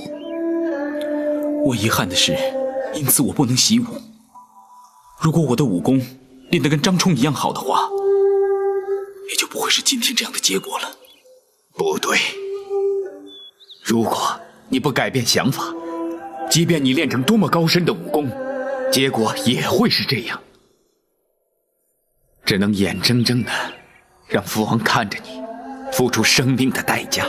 S11: 我遗憾的是，因此我不能习武。如果我的武功练得跟张冲一样好的话，也就不会是今天这样的结果了。
S7: 不对，如果你不改变想法，即便你练成多么高深的武功，结果也会是这样。只能眼睁睁的让父王看着你付出生命的代价。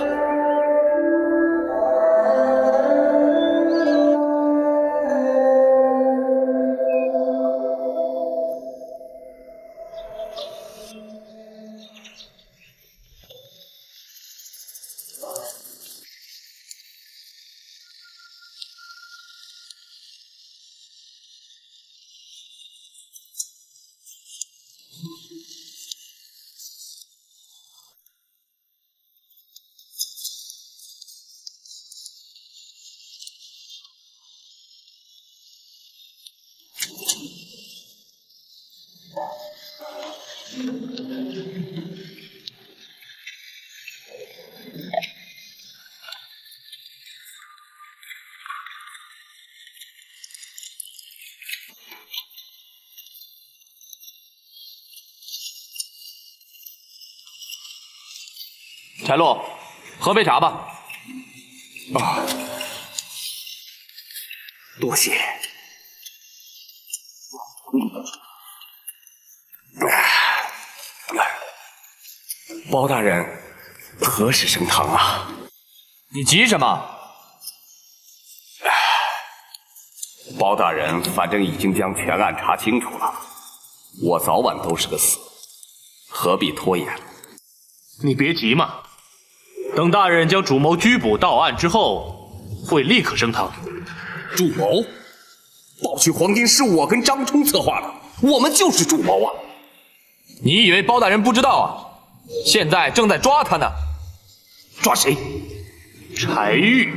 S5: 柴路，喝杯茶吧。
S2: 啊，多谢。包大人何时升堂啊？
S5: 你急什么？
S8: 包大人反正已经将全案查清楚了，我早晚都是个死，何必拖延？
S6: 你别急嘛，等大人将主谋拘捕到案之后，会立刻升堂。
S8: 主谋？盗取黄金是我跟张冲策划的，我们就是主谋啊！
S5: 你以为包大人不知道啊？现在正在抓他呢。
S8: 抓谁？
S6: 柴玉。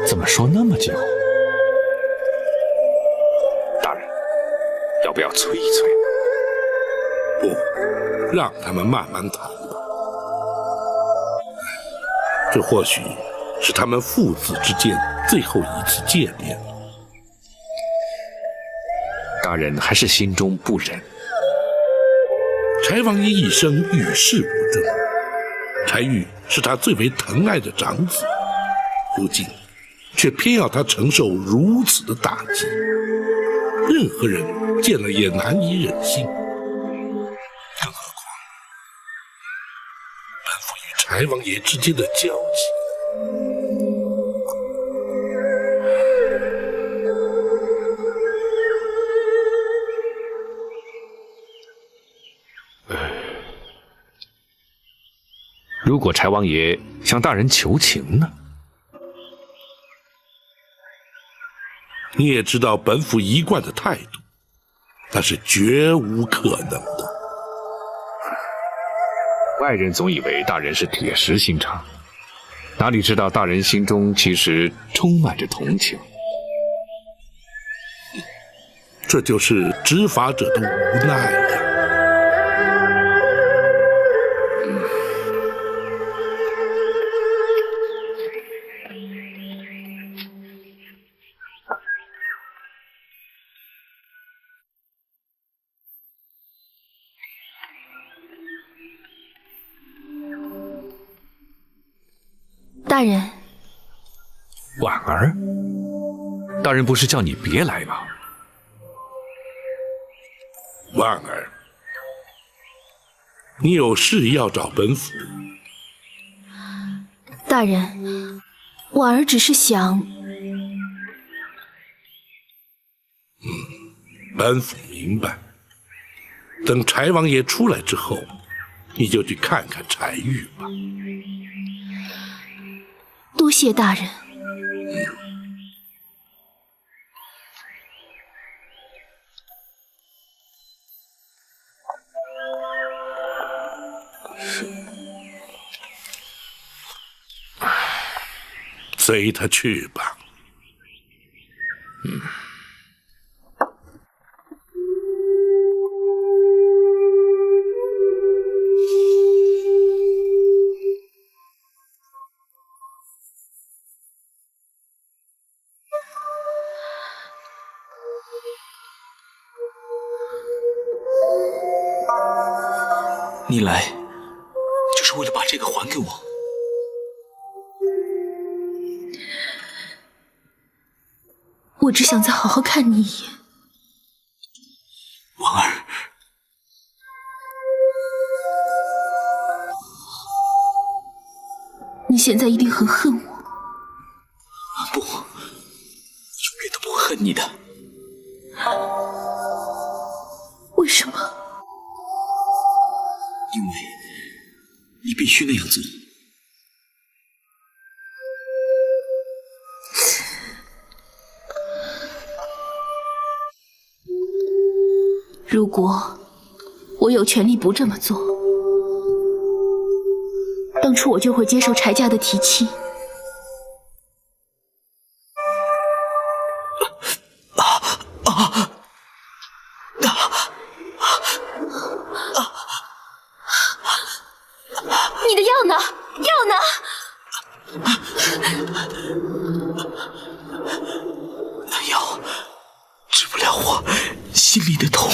S11: 怎么说那么久？
S3: 大人，要不要催一催？不，让他们慢慢谈吧。这或许是他们父子之间最后一次见面了。
S4: 大人还是心中不忍。
S3: 柴王爷一生与世无争，柴玉是他最为疼爱的长子，如今却偏要他承受如此的打击，任何人见了也难以忍心。更何况本府与柴王爷之间的交情。
S4: 如果柴王爷向大人求情呢？
S3: 你也知道本府一贯的态度，那是绝无可能的。
S4: 外人总以为大人是铁石心肠，哪里知道大人心中其实充满着同情。
S3: 这就是执法者的无奈呀。
S10: 大人，
S4: 婉儿，大人不是叫你别来吗？
S3: 婉儿，你有事要找本府？
S10: 大人，婉儿只是想……
S3: 本府明白。等柴王爷出来之后，你就去看看柴玉吧。
S10: 多谢大人。
S3: 随他去吧。
S11: 你来，就是为了把这个还给我。
S10: 我只想再好好看你一眼。
S11: 婉儿，
S10: 你现在一定很恨我。
S11: 不，永远都不会恨你的。
S10: 为什么？
S11: 因为你必须那样做。
S10: 如果我有权利不这么做，当初我就会接受柴家的提亲。你的药呢？药呢？
S11: 那药治不了我心里的痛。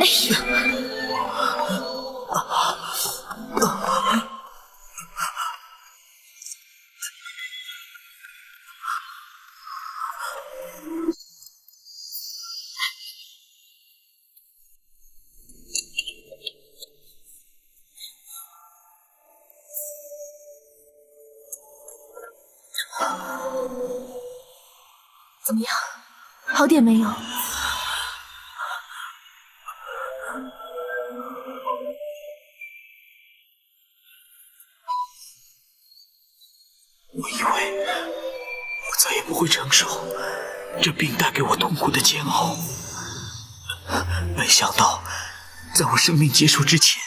S10: 哎呀！怎么样？好点没有？
S11: 我以为我再也不会承受这病带给我痛苦的煎熬，没想到在我生命结束之前，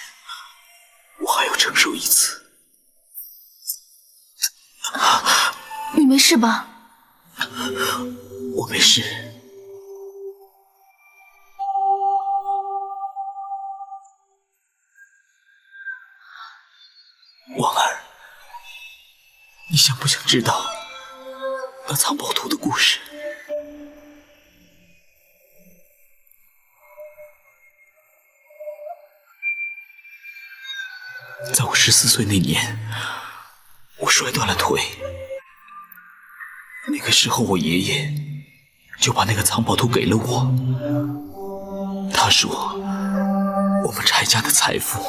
S11: 我还要承受一次。
S10: 你没事吧？
S11: 我没事。婉儿，你想不想知道那藏宝图的故事？在我14岁那年，我摔断了腿。那个时候，我爷爷就把那个藏宝图给了我。他说，我们柴家的财富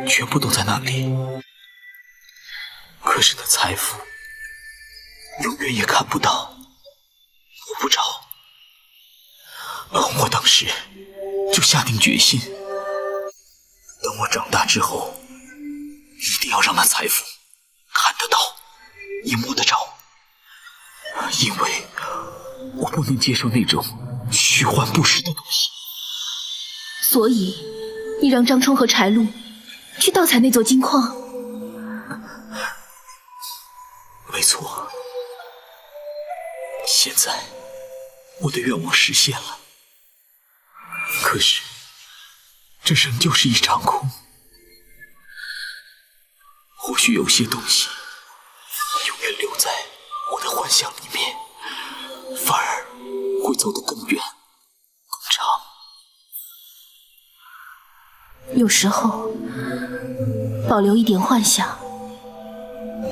S11: 全部都在那里，可是那财富永远也看不到，摸不着。我当时就下定决心，等我长大之后，一定要让那财富看得到，也摸得着。因为我不能接受那种虚幻不实的东西。
S10: 所以，你让张冲和柴路去盗采那座金矿？
S11: 没错。现在，我的愿望实现了。可是，这仍旧是一场空。或许有些东西永远留在我的幻想里面，反而会走得更远、更长。
S10: 有时候，保留一点幻想，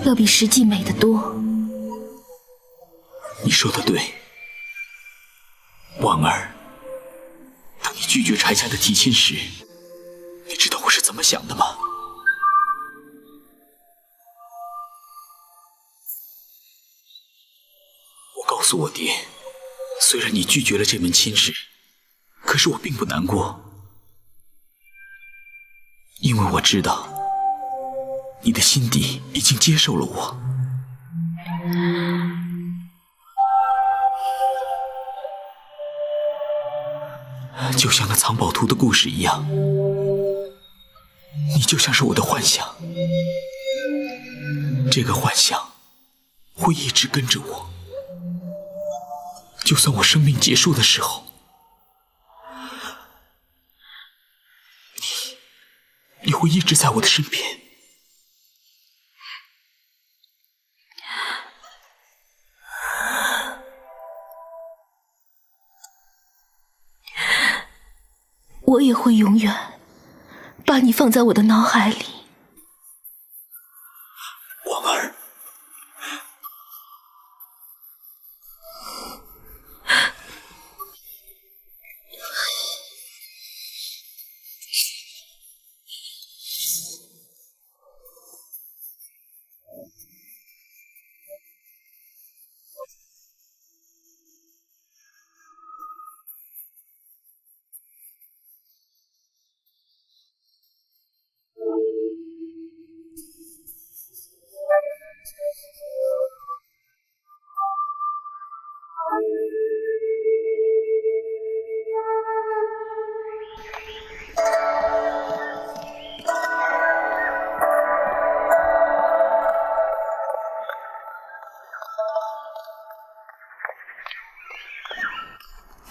S10: 要比实际美得多。
S11: 你说的对，婉儿。当你拒绝柴家的提亲时，你知道我是怎么想的吗？我告诉我爹，虽然你拒绝了这门亲事，可是我并不难过，因为我知道你的心底已经接受了我。就像那藏宝图的故事一样，你就像是我的幻想，这个幻想会一直跟着我，就算我生命结束的时候，你会一直在我的身边。
S10: 我也会永远把你放在我的脑海里。
S11: 婉儿，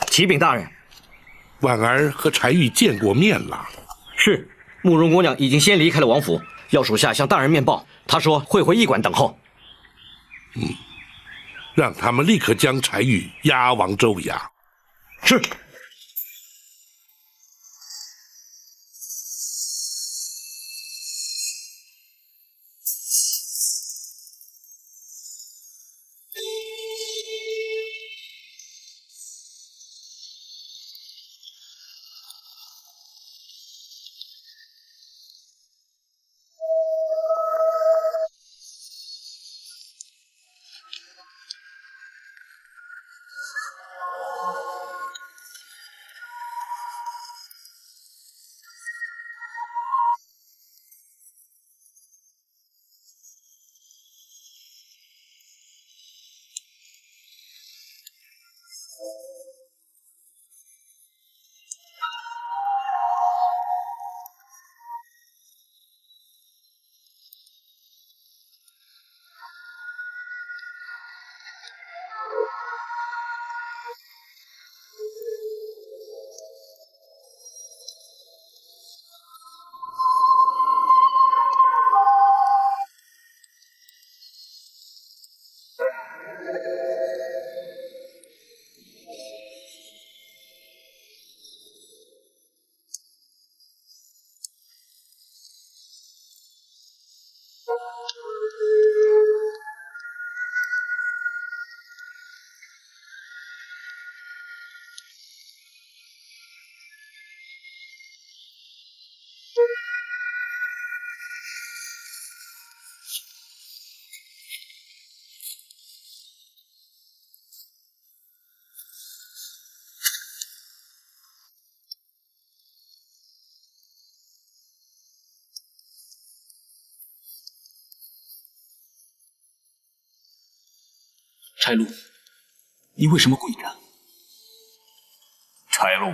S9: 启禀大人，
S3: 婉儿和柴玉见过面了。
S9: 是，慕容姑娘已经先离开了王府，要属下向大人面报。她说会回驿馆等候。
S3: 让他们立刻将柴玉押往州衙。
S9: 是。
S11: 柴禄，你为什么跪着？
S8: 柴禄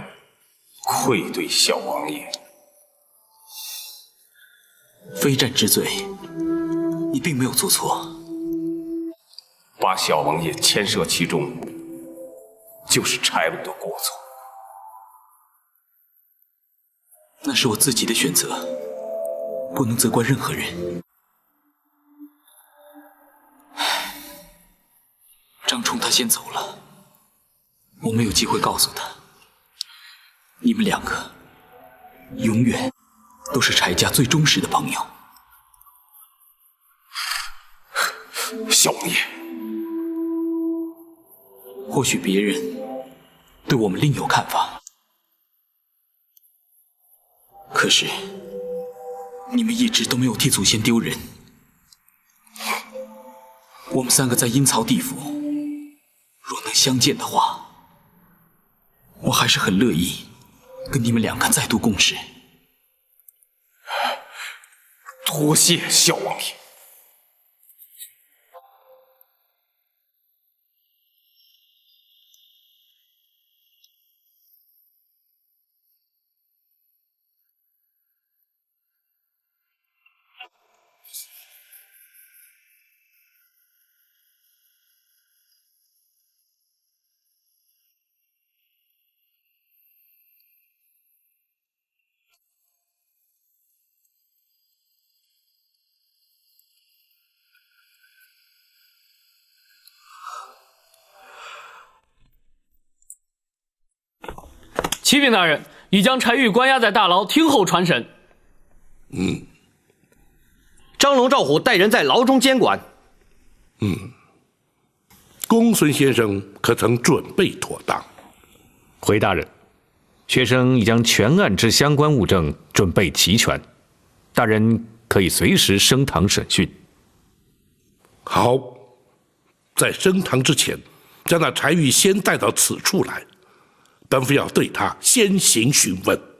S8: 愧对小王爷。
S11: 非战之罪，你并没有做错。
S8: 把小王爷牵涉其中，就是柴禄的过错。
S11: 那是我自己的选择，不能责怪任何人。张冲他先走了，我没有机会告诉他，你们两个永远都是柴家最忠实的朋友。
S8: 小王爷，
S11: 或许别人对我们另有看法，可是你们一直都没有替祖先丢人。我们三个在阴曹地府，若能相见的话，我还是很乐意跟你们两个再度共事。
S8: 多谢小王爷。
S1: 启禀大人，已将柴玉关押在大牢，听候传审。
S9: 张龙、赵虎带人在牢中监管。
S3: 公孙先生可曾准备妥当？
S4: 回大人，学生已将全案之相关物证准备齐全，大人可以随时升堂审讯。
S3: 好，在升堂之前，将那柴玉先带到此处来，本府要对他先行询问。